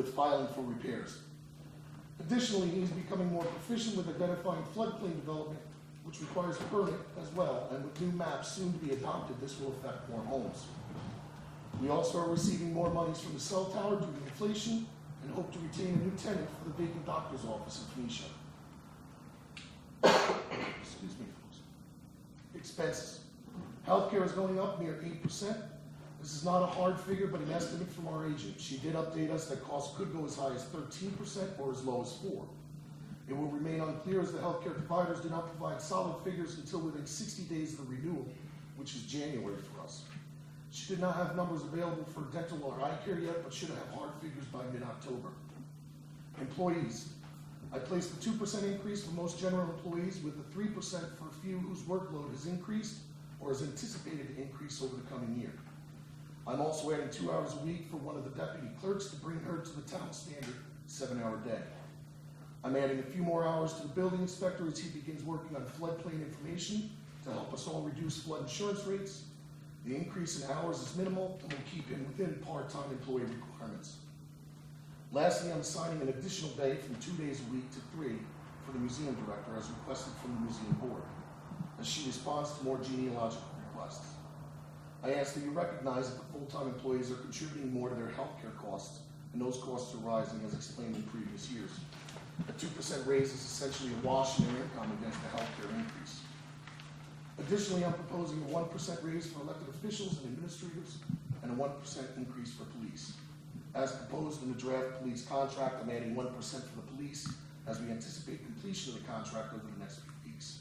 with filing for repairs. Additionally, he is becoming more proficient with identifying floodplain development, which requires a permit as well, and with new maps soon to be adopted, this will affect more homes. We also are receiving more monies from the cell tower due to inflation and hope to retain a new tenant for the vacant doctor's office in Phoenicia. Excuse me, folks. Expenses. Healthcare is going up near 8%. This is not a hard figure, but an estimate from our agent. She did update us that costs could go as high as 13% or as low as 4%. It will remain unclear as the healthcare providers do not provide solid figures until within 60 days of the renewal, which is January for us. She did not have numbers available for dental or eye care yet, but should have hard figures by mid-October. Employees. I placed a 2% increase for most general employees with a 3% for a few whose workload has increased or is anticipated to increase over the coming year. I'm also adding 2 hours a week for one of the deputy clerks to bring her to the town standard 7-hour day. I'm adding a few more hours to the building inspector as he begins working on floodplain information to help us all reduce flood insurance rates. The increase in hours is minimal and will keep him within part-time employee requirements. Lastly, I'm assigning an additional day from 2 days a week to 3 for the museum director as requested from the museum board, as she responds to more genealogical requests. I ask that you recognize that the full-time employees are contributing more to their healthcare costs, and those costs are rising as explained in previous years. A 2% raise is essentially a wash in their income against the healthcare increase. Additionally, I'm proposing a 1% raise for elected officials and administrators and a 1% increase for police. As proposed in the draft police contract, I'm adding 1% for the police as we anticipate completion of the contract over the next few weeks.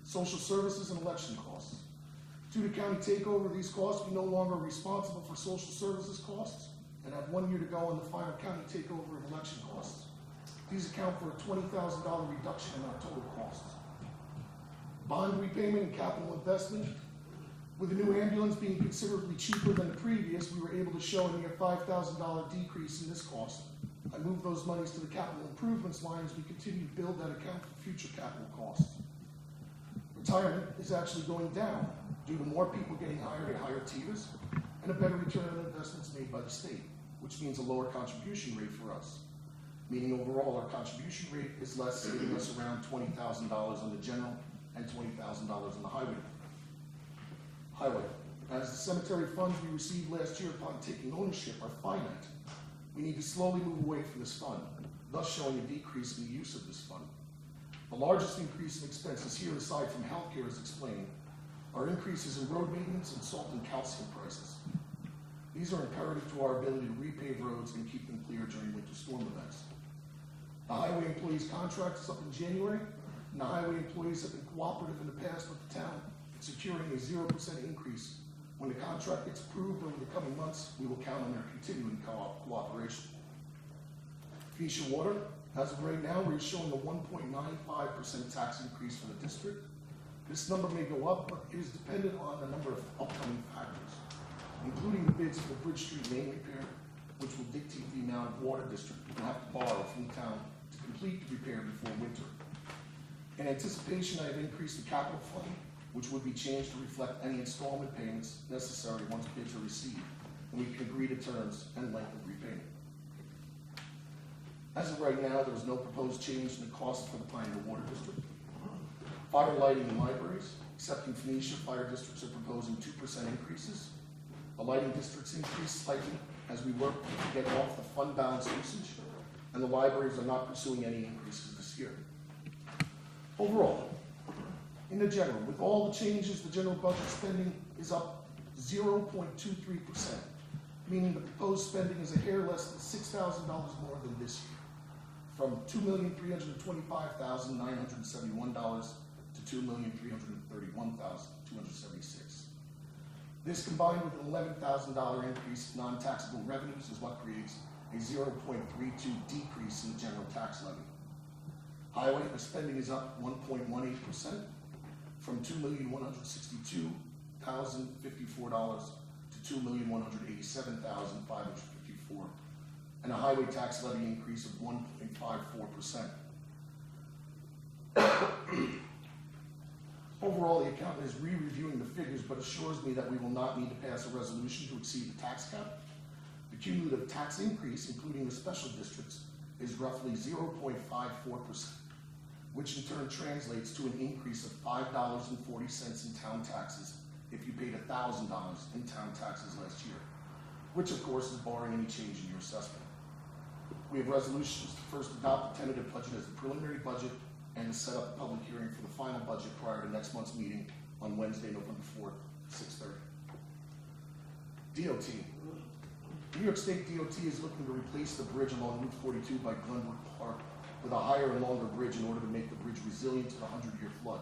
Social services and election costs. Due to county takeover of these costs, we no longer are responsible for social services costs and have 1 year to go on the final county takeover of election costs. These account for a $20,000 reduction in our total costs. Bond repayment and capital investment. With the new ambulance being considerably cheaper than the previous, we were able to show a near $5,000 decrease in this cost. I moved those monies to the capital improvements line as we continue to build that account for future capital costs. Retirement is actually going down due to more people getting hired at higher tiers and a better return on investments made by the state, which means a lower contribution rate for us. Meaning overall our contribution rate is less, saving us around $20,000 on the general and $20,000 on the highway. As the cemetery funds we received last year upon taking ownership are finite, we need to slowly move away from this fund, thus showing a decrease in the use of this fund. The largest increase in expenses here, aside from healthcare as explained, are increases in road maintenance and salt and calcium prices. These are imperative to our ability to repave roads and keep them clear during winter storm events. The highway employees' contract is up in January, and the highway employees have been cooperative in the past with the town, securing a 0% increase. When the contract gets approved over the coming months, we will count on their continuing cooperation. Phoenicia Water, as of right now, we're showing a 1.95% tax increase for the district. This number may go up, but it is dependent on a number of upcoming factors, including the bids for the Bridge Street main repair, which will dictate the amount of water district will have to borrow from the town to complete the repair before winter. In anticipation, I have increased the capital fund, which would be changed to reflect any installment payments necessary once bids are received, and we can agree to terms and length of repayment. As of right now, there is no proposed change in the cost for the Pioneer Water District. Fire lighting in libraries, except in Phoenicia, fire districts are proposing 2% increases. The lighting districts increased slightly as we work to get off the fund balance usage, and the libraries are not pursuing any increases this year. Overall, in the general, with all the changes, the general budget spending is up 0.23%, meaning the proposed spending is a hair less than $6,000 more than this year, from $2,325,971 to $2,331,276. This combined with an $11,000 increase in non-taxable revenues is what creates a 0.32 decrease in the general tax levy. Highway, the spending is up 1.18%, from $2,162,054 to $2,187,554, and a highway tax levy increase of 1.54%. Overall, the accountant is re-reviewing the figures, but assures me that we will not need to pass a resolution to exceed the tax cap. The cumulative tax increase, including the special districts, is roughly 0.54%, which in turn translates to an increase of $5.40 in town taxes if you paid $1,000 in town taxes last year, which of course is barring any change in your assessment. We have resolutions to first adopt the tentative budget as a preliminary budget and to set up a public hearing for the final budget prior to next month's meeting on Wednesday, November 4th, 6:30. DOT. New York State DOT is looking to replace the bridge along Route 42 by Glenbrook Park with a higher and longer bridge in order to make the bridge resilient to the 100-year flood.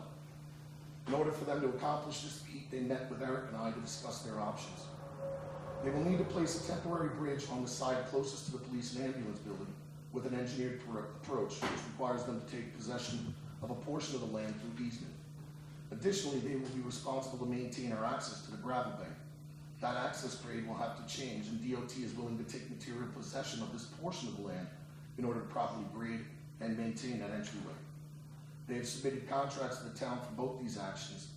In order for them to accomplish this feat, they met with Eric and I to discuss their options. They will need to place a temporary bridge on the side closest to the police and ambulance building with an engineered approach, which requires them to take possession of a portion of the land through easement. Additionally, they will be responsible to maintain our access to the gravel bank. That access grade will have to change, and DOT is willing to take material possession of this portion of the land in order to properly grade and maintain that entryway. They have submitted contracts to the town for both these actions,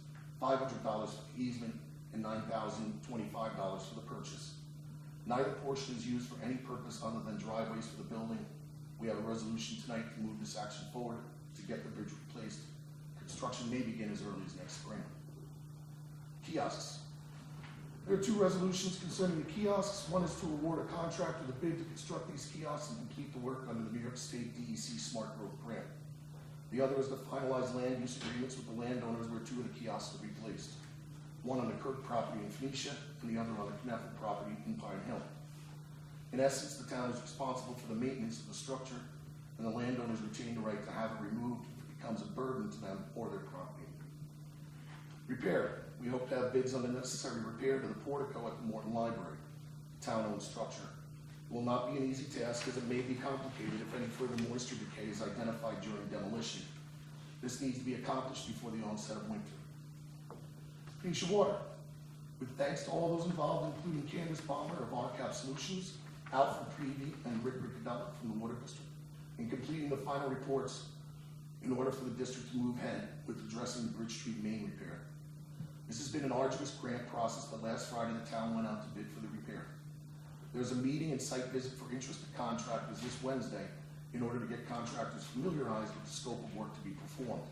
$500 for the easement and $9,025 for the purchase. Neither portion is used for any purpose other than driveways for the building. We have a resolution tonight to move this action forward to get the bridge replaced. Construction may begin as early as next spring. Kiosks. There are two resolutions concerning the kiosks. One is to award a contractor the bid to construct these kiosks and complete the work under the New York State DEC Smart Growth Grant. The other is to finalize land use agreements with the landowners where two of the kiosks will be placed. One on the Kirk property in Phoenicia and the other on the Knappel property in Pine Hill. In essence, the town is responsible for the maintenance of the structure, and the landowners retain the right to have it removed if it becomes a burden to them or their property. Repair. We hope to have bids on the necessary repair to the portico at the Morton Library, town-owned structure. It will not be an easy task as it may be complicated if any further moisture decay is identified during demolition. This needs to be accomplished before the onset of winter. Phoenicia Water. With thanks to all those involved, including Candace Balmer of RCAP Solutions, Alfred Prevey, and Rick Riccadella from the Water District, in completing the final reports in order for the district to move ahead with addressing the Bridge Street main repair. This has been an arduous grant process, but last Friday the town went out to bid for the repair. There's a meeting and site visit for interested contractors this Wednesday in order to get contractors familiarized with the scope of work to be performed.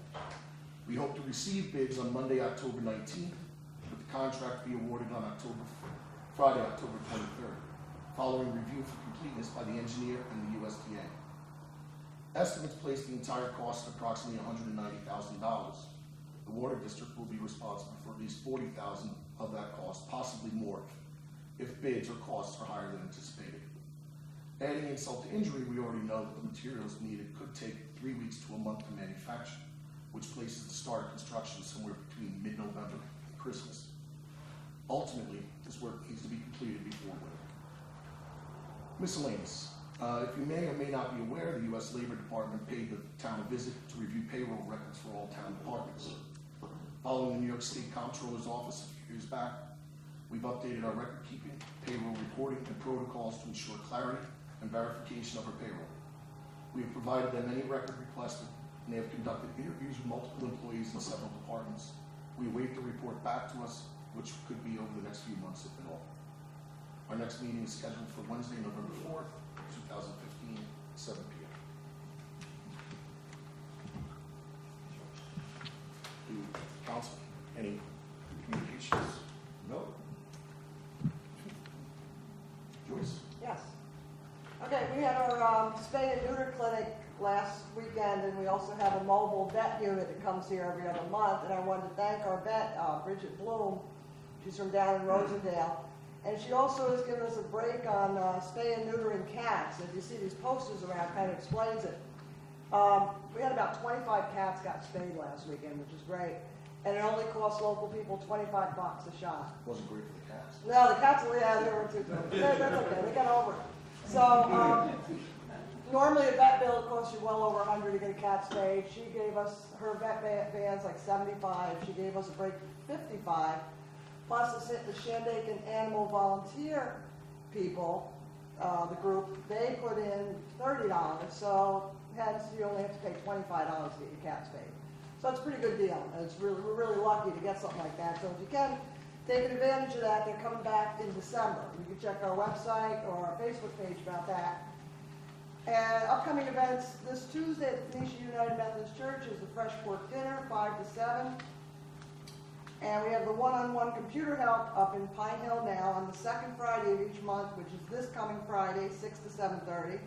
We hope to receive bids on Monday, October 19th, with the contract to be awarded on Friday, October 23rd, following review for completeness by the engineer and the USDA. Estimates place the entire cost at approximately $190,000. The Water District will be responsible for at least $40,000 of that cost, possibly more, if bids or costs are higher than anticipated. Adding insult to injury, we already know that the materials needed could take 3 weeks to a month to manufacture, which places the start of construction somewhere between mid-November and Christmas. Ultimately, this work needs to be completed before winter. Miscellaneous. If you may or may not be aware, the U.S. Labor Department paid the town a visit to review payroll records for all town departments. Following the New York State Comptroller's Office a few years back, we've updated our record keeping, payroll reporting, and protocols to ensure clarity and verification of our payroll. We have provided them any record requested, and they have conducted interviews with multiple employees in several departments. We await the report back to us, which could be over the next few months, if at all. Our next meeting is scheduled for Wednesday, November 4th, 2015, 7 p.m. Council, any communications? No. Joyce? Yes. Okay, we had our spay and neuter clinic last weekend, and we also have a mobile vet unit that comes here every other month. And I wanted to thank our vet, Bridget Bloom. She's from down in Rosendale. And she also has given us a break on spay and neutering cats. If you see these posters around, kind of explains it. We had about 25 cats got spayed last weekend, which is great. And it only cost local people $25 a shot. Wasn't great for the cats. No, the cats, yeah, they were too good. That's okay, they got over it. So, normally a vet bill costs you well over $100 to get a cat spayed. She gave us, her vet van's like $75. She gave us a break of $55. Plus the Shandaken Animal Volunteer people, the group, they put in $30. So, hence you only have to pay $25 to get your cat spayed. So it's a pretty good deal, and we're really lucky to get something like that. So if you can, taking advantage of that, they're coming back in December. You can check our website or our Facebook page about that. And upcoming events, this Tuesday at the Phoenicia United Methodist Church is the Fresh Pork Dinner, 5 to 7. And we have the one-on-one computer help up in Pine Hill now on the second Friday of each month, which is this coming Friday, 6 to 7:30.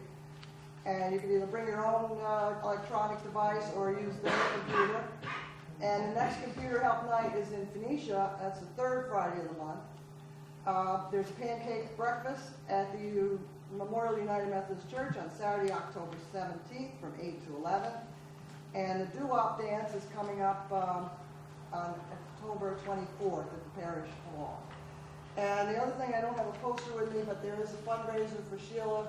And you can either bring your own electronic device or use their computer. And the next computer help night is in Phoenicia. That's the third Friday of the month. There's a pancake breakfast at the Memorial United Methodist Church on Saturday, October 17th from 8 to 11. And the doo-wop dance is coming up on October 24th at the Parish Hall. And the other thing, I don't have a poster with me, but there is a fundraiser for Sheila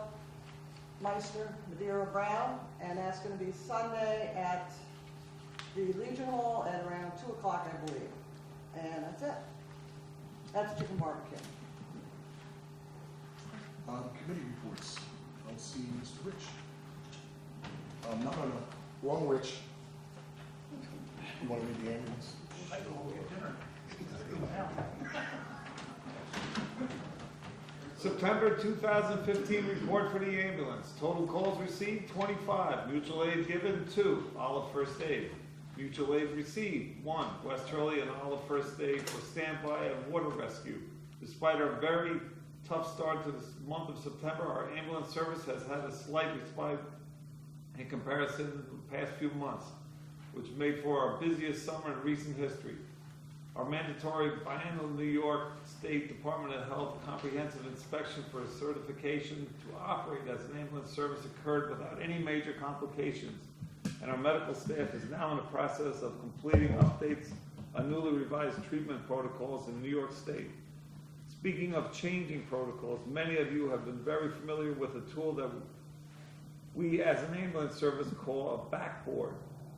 Meister, Madeira Brown, and that's going to be Sunday at the Legion Hall at around 2 o'clock, I believe. And that's it. That's chicken barbecue. Committee reports. I don't see Mr. Rich. No. Wrong Rich. You want to read the ambulance? I go get dinner. September 2015 report for the ambulance. Total calls received, 25. Mutual aid given, 2. Olive First Aid. Mutual aid received, 1. West Hurley and Olive First Aid for standby and water rescue. Despite our very tough start to this month of September, our ambulance service has had a slight respite in comparison to the past few months, which made for our busiest summer in recent history. Our mandatory biannual New York State Department of Health comprehensive inspection for certification to operate as an ambulance service occurred without any major complications, and our medical staff is now in the process of completing updates on newly revised treatment protocols in New York State. Speaking of changing protocols, many of you have been very familiar with a tool that we as an ambulance service call a backboard.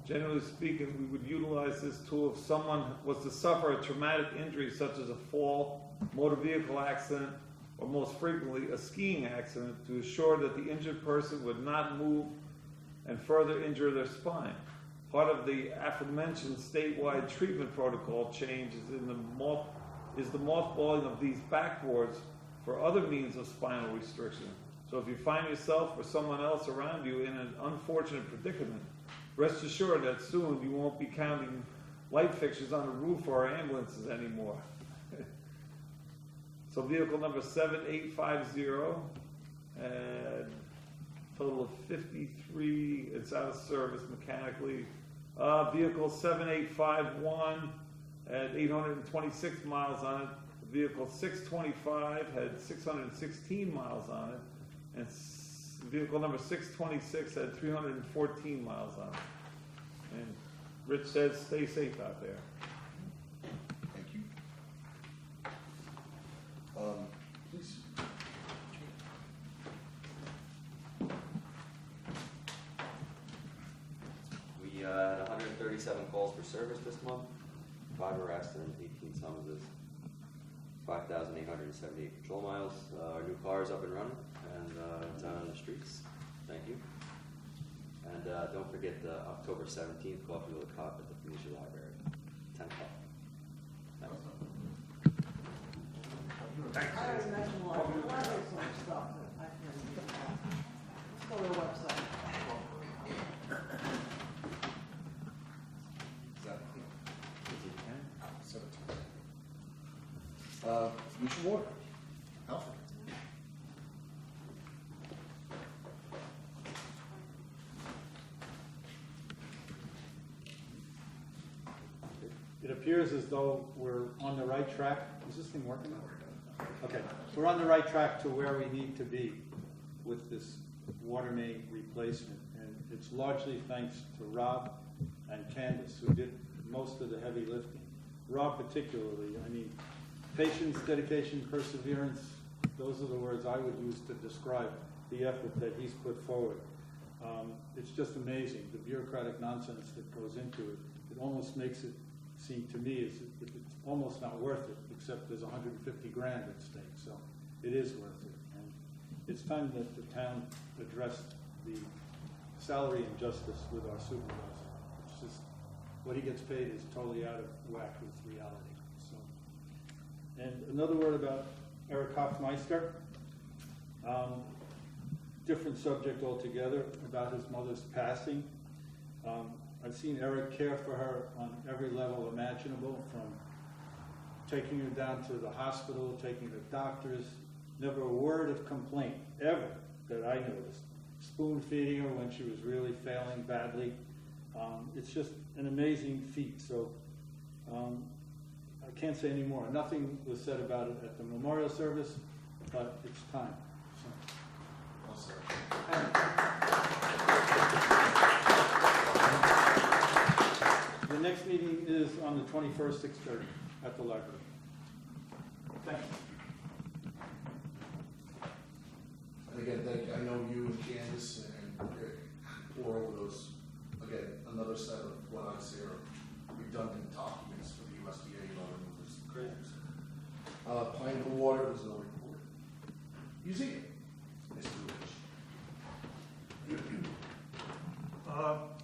Generally speaking, we would utilize this tool if someone was to suffer a traumatic injury such as a fall, motor vehicle accident, or most frequently a skiing accident, to ensure that the injured person would not move and further injure their spine. Part of the aforementioned statewide treatment protocol change is the mothballing of these backboards for other means of spinal restriction. So if you find yourself or someone else around you in an unfortunate predicament, rest assured that soon you won't be counting light fixtures on the roof for our ambulances anymore. So vehicle number 7850, total of 53, it's out of service mechanically. Vehicle 7851 had 826 miles on it. Vehicle 625 had 616 miles on it. And vehicle number 626 had 314 miles on it. And Rich says, stay safe out there. Thank you. Please. We had 137 calls for service this month, 5 arrests and 18 summonses, 5,878 patrol miles. Our new car is up and running, and it's out on the streets. Thank you. And don't forget the October 17th coffee with a cop at the Phoenicia Library, 10 o'clock. Thanks. I already mentioned a lot of stuff that I can do. Let's go to their website. Future water. Alfred. It appears as though we're on the right track. Is this thing working? Okay, we're on the right track to where we need to be with this water main replacement. And it's largely thanks to Rob and Candace, who did most of the heavy lifting. Rob particularly, I mean, patience, dedication, perseverance, those are the words I would use to describe the effort that he's put forward. It's just amazing, the bureaucratic nonsense that goes into it. It almost makes it seem to me as if it's almost not worth it, except there's 150 grand at stake, so it is worth it. And it's time that the town addressed the salary injustice with our supervisor. It's just, what he gets paid is totally out of whack with reality. So And another word about Eric Hoffmeister. Different subject altogether, about his mother's passing. I've seen Eric care for her on every level imaginable, from taking her down to the hospital, taking her to doctors, never a word of complaint, ever, that I noticed. Spoon feeding her when she was really failing badly. It's just an amazing feat, so I can't say any more. Nothing was said about it at the memorial service, but it's time. So. The next meeting is on the 21st, 6:30 at the library. Thank you. And again, I know you and Candace and Rick pour over those, again, another set of what I say are redundant documents for the USDA loan removers. Great. Pineville Water, there's no report. Museum, Mr. Rich.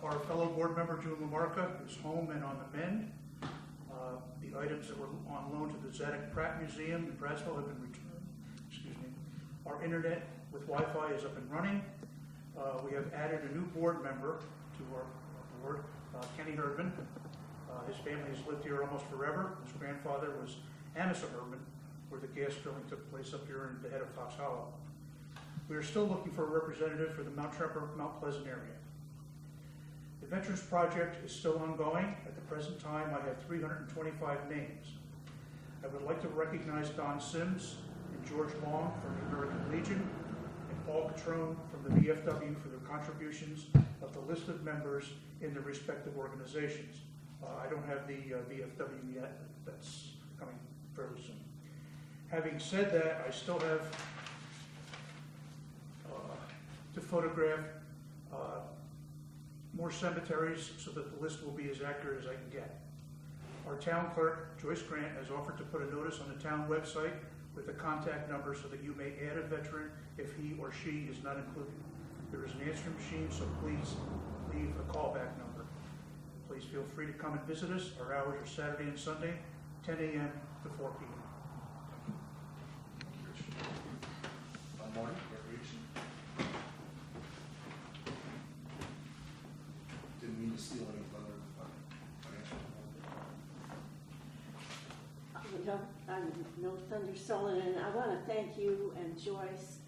Our fellow board member, June Lamarca, is home and on the mend. The items that were on loan to the Zadok Pratt Museum in Brattsville have been returned. Excuse me. Our internet with Wi-Fi is up and running. We have added a new board member to our board, Kenny Herdman. His family has lived here almost forever. His grandfather was Amasa Herdman, where the gas drilling took place up here in the head of Fox Hollow. We are still looking for a representative for the Mount Tremper, Mount Pleasant area. The Veterans Project is still ongoing. At the present time, I have 325 names. I would like to recognize Don Sims and George Long from the American Legion and Paul Catrone from the VFW for their contributions of the listed members in their respective organizations. I don't have the VFW yet, but that's coming fairly soon. Having said that, I still have to photograph more cemeteries so that the list will be as accurate as I can get. Our town clerk, Joyce Grant, has offered to put a notice on the town website with a contact number so that you may add a veteran if he or she is not included. There is an answering machine, so please leave a callback number. Please feel free to come and visit us. Our hours are Saturday and Sunday, 10 a.m. to 4 p.m. Marty, recreation. Didn't mean to steal any thunder. Financial report. I'm no thunder stolen, and I want to thank you and Joyce.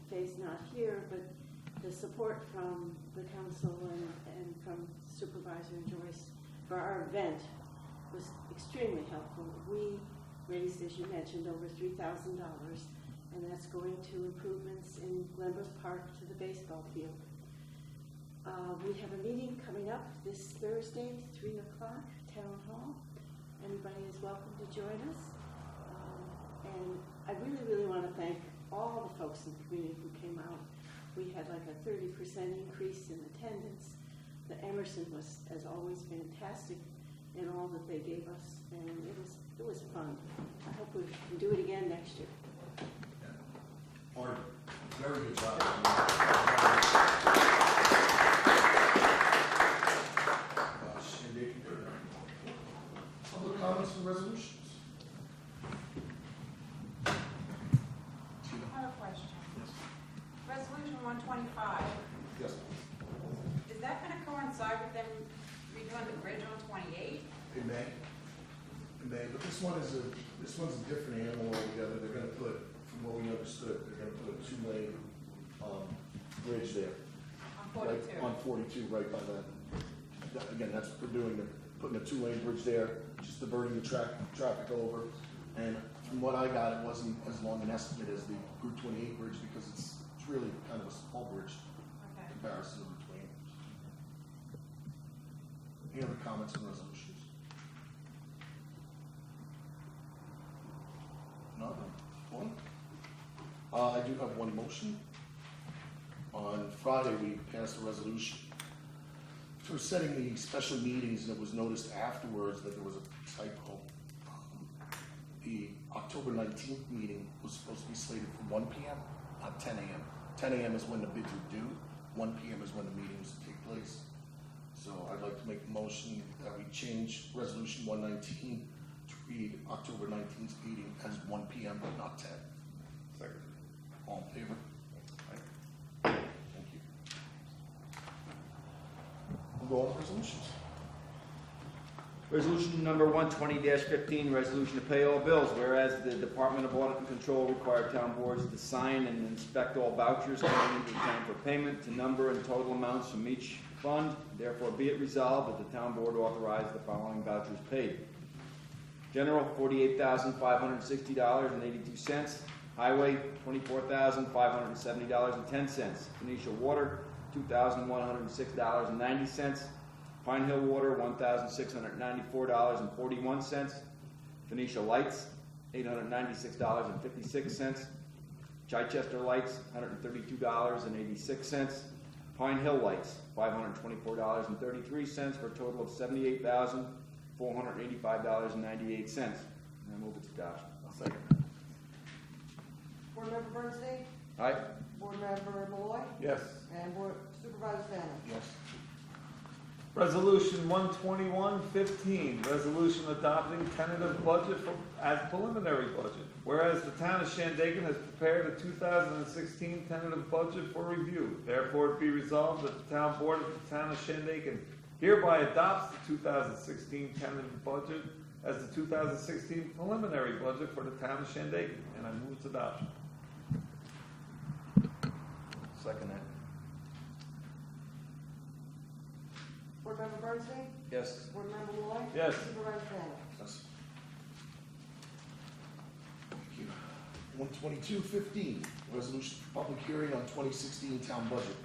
Faye's not here, but the support from the council and from Supervisor and Joyce for our event was extremely helpful. We raised, as you mentioned, over $3,000, and that's going to improvements in Glenbrook Park to the baseball field. We have a meeting coming up this Thursday, 3 o'clock, Town Hall. Anybody is welcome to join us. And I really, really want to thank all the folks in the community who came out. We had like a 30% increase in attendance. The Emerson was, as always, fantastic in all that they gave us, and it was fun. I hope we can do it again next year. Marty, very good job. Shandaken. Public comments and resolutions. Tina? I have a question. Yes. Resolution 125, Yes. is that going to coincide with them redoing the bridge on 28? It may, but this one's a different animal altogether. They're gonna put, from what we understood, they're gonna put a two-lane, bridge there. On Right 42? on 42, right by again, that's what they're doing, they're putting a two-lane bridge there, just diverting the traffic over. And from what I got, it wasn't as long an estimate as the Route 28 bridge, because it's really kind of a small bridge Okay. in comparison to the Route 28. Any other comments and resolutions? None? One? I do have one motion. On Friday, we passed a resolution for setting the special meetings, and it was noticed afterwards that there was a typo. The October 19th meeting was supposed to be slated for 1 p.m., not 10 a.m. 10 a.m. is when the bids are due, 1 p.m. is when the meeting was to take place. So I'd like to make a motion that we change Resolution 119 to read October 19th meeting as 1 PM but not 10. Second. All in favor? Aye. Thank you. We'll go on to resolutions. Resolution number 120-15, resolution to pay all bills, whereas the Department of Audit and Control required town boards to sign and inspect all vouchers coming into the town for payment to number and total amounts from each fund. Therefore, be it resolved that the town board authorize the following vouchers paid. General, $48,560.82. Highway, $24,570.10. Phoenicia Water, $2,106.90. Pine Hill Water, $1,694.41. Phoenicia Lights, $896.56. Chichester Lights, $132.86. Pine Hill Lights, $524.33 for a total of $78,485.98. And I move its adoption. I'll second. Board Member Bernstein? Aye. Board Member Malloy? Yes. And Board Supervisor Stanley? Yes. Resolution 121-15, resolution adopting tentative budget as preliminary budget. Whereas the town of Shandaken has prepared a 2016 tentative budget for review. Therefore, it be resolved that the town board of the town of Shandaken hereby adopts the 2016 tentative budget as the 2016 preliminary budget for the town of Shandaken, and I move its adoption. Second that. Board Member Bernstein? Yes. Board Member Malloy? Yes. Supervisor Stanley? Yes. Thank you. 122-15, resolution for public hearing on 2016 town budget.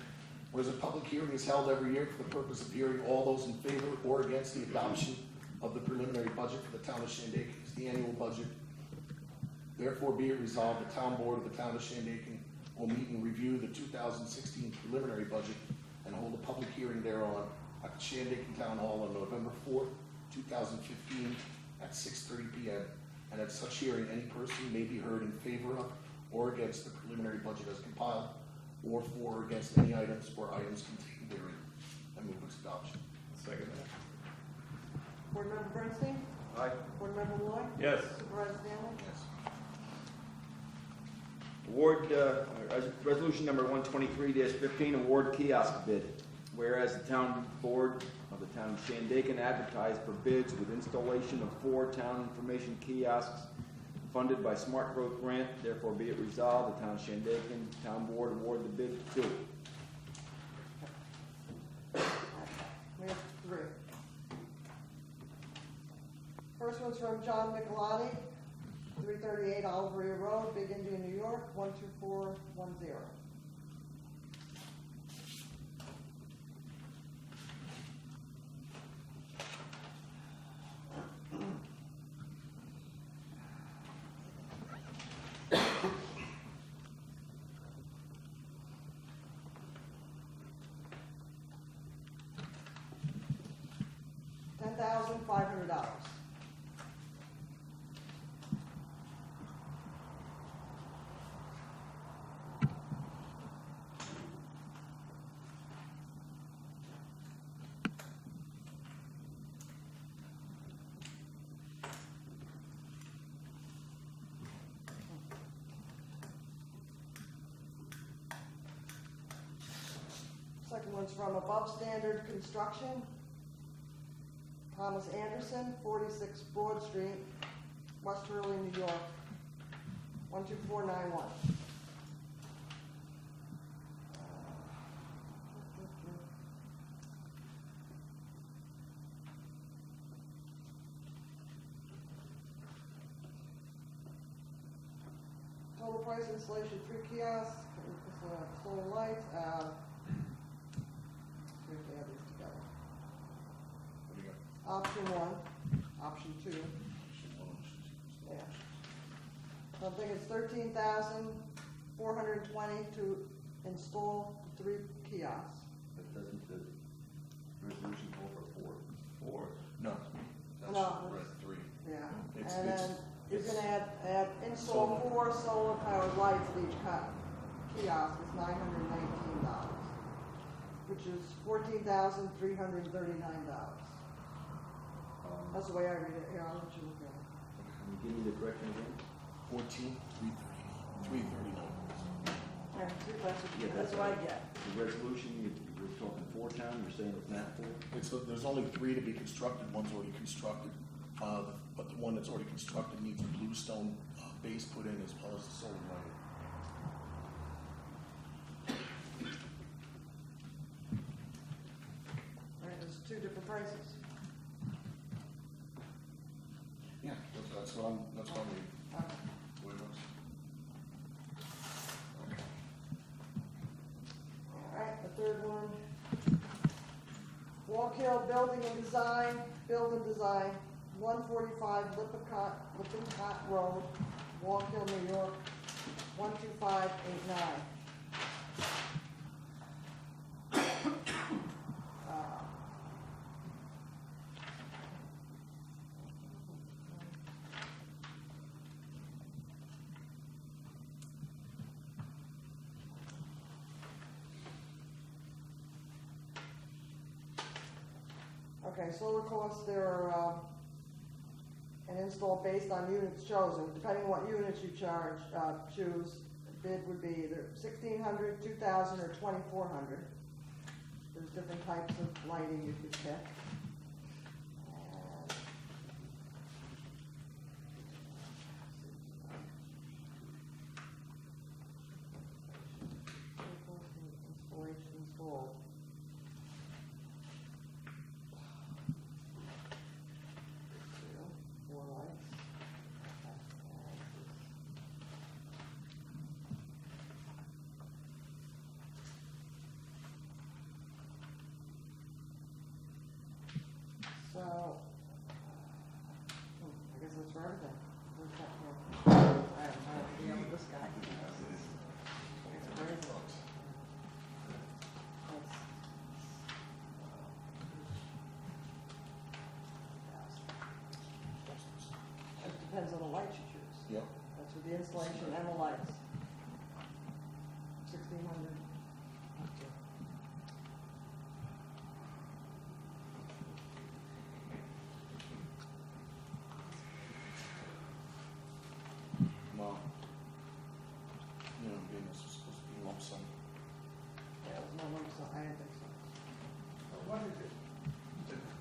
Whereas a public hearing is held every year for the purpose of hearing all those in favor or against the adoption of the preliminary budget for the town of Shandaken, is the annual budget. Therefore, be it resolved, the town board of the town of Shandaken will meet and review the 2016 preliminary budget and hold a public hearing thereon at the Shandaken Town Hall on November 4th, 2015 at 6:30 p.m. And at such hearing, any person may be heard in favor of or against the preliminary budget as compiled, or for or against any items or items contained therein. I move its adoption. Second that. Board Member Bernstein? Aye. Board Member Malloy? Yes. Supervisor Stanley? Yes. Award, resolution number 123-15, award kiosk bid. Whereas the town board of the town of Shandaken advertised for bids with installation of 4 town information kiosks funded by Smart Growth Grant, therefore be it resolved, the town of Shandaken town board award the bid to. We have 3. First one's from John Michelati, 338 Oliveria Road, Big Indian, New York, 12410. $10,500. Second one's from Above Standard Construction, Thomas Anderson, 46 Broad Street, West Hurley, New York, 12491. Total price installation, 3 kiosks, solar lights, we have to add these together. What do you got? Option 1, option 2, yeah. So I think it's $13,420 to install 3 kiosks. But doesn't the resolution call for 4? 4. No, that's No, right, 3. Yeah, It's- and it's- then he's it's- gonna add install 4 solar powered lights at each kiosk is $919, which is $14,339. That's the way I read it. Here, I'll let you look at it. Can you give me the correction again? 14,339. And two questions, Yeah, that's what I get. The resolution, you're talking 4 town, you're saying it's not 4? There's only 3 to be constructed, one's already constructed. But the one that's already constructed needs a bluestone base put in as well as the solar lighting. All right, there's 2 different prices. Yeah, that's what I'm reading. What it was. All right, the third one. Walk Hill Building and Design, 145 Lippincott Road, Walk Hill, New York, 12589. Okay, solar costs, they're, an install based on units chosen. Depending on what units you choose, bid would be either 1,600, 2,000, or 2,400. There's different types of lighting you could pick. Installation installed. Four lights. So, I guess that's for everything. Where's that here? I have to deal with this guy. It's crazy. It depends on the light you choose. Yep. That's with the installation and the lights. 1,600. Well, being this was supposed to be lump sum. Yeah, it was no lump sum. I didn't think so.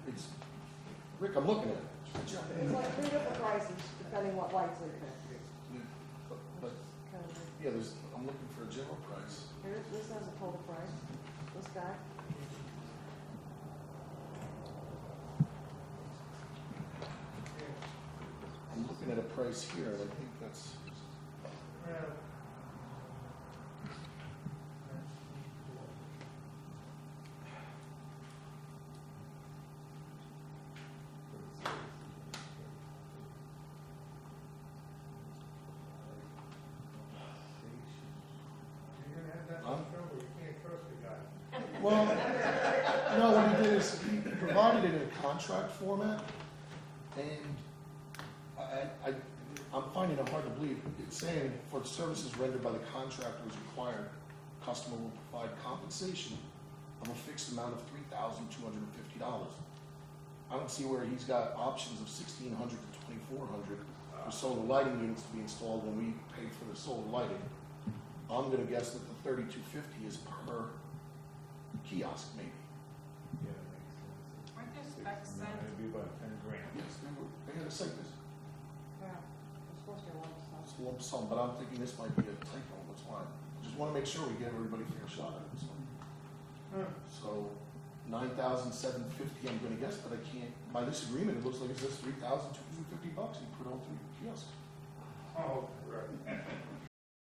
It's, Rick, I'm looking at it. It's like 3 different prices, depending what lights they pick. But, Kind of, yeah, I'm looking for a general price. here, this has a total price. This guy. I'm looking at a price here, and I think that's, well, no, what he did is he provided it in a contract format, and I'm finding it hard to believe. It's saying for services rendered by the contractor as required, customer will provide compensation of a fixed amount of $3,250. I don't see where he's got options of $1,600 to $2,400 for solar lighting units to be installed when we pay for the solar lighting. I'm gonna guess that the $3,250 is per kiosk, maybe. Aren't there specs then? It'd be about 10 grand. Yes, they had a site visit. Yeah, it's supposed to be a lump sum. It's a lump sum, but I'm thinking this might be a typo, that's why. Just wanna make sure we give everybody a fair shot at this one. So, $9,750, I'm gonna guess, but I can't, by this agreement, it looks like it says $3,250, he put all 3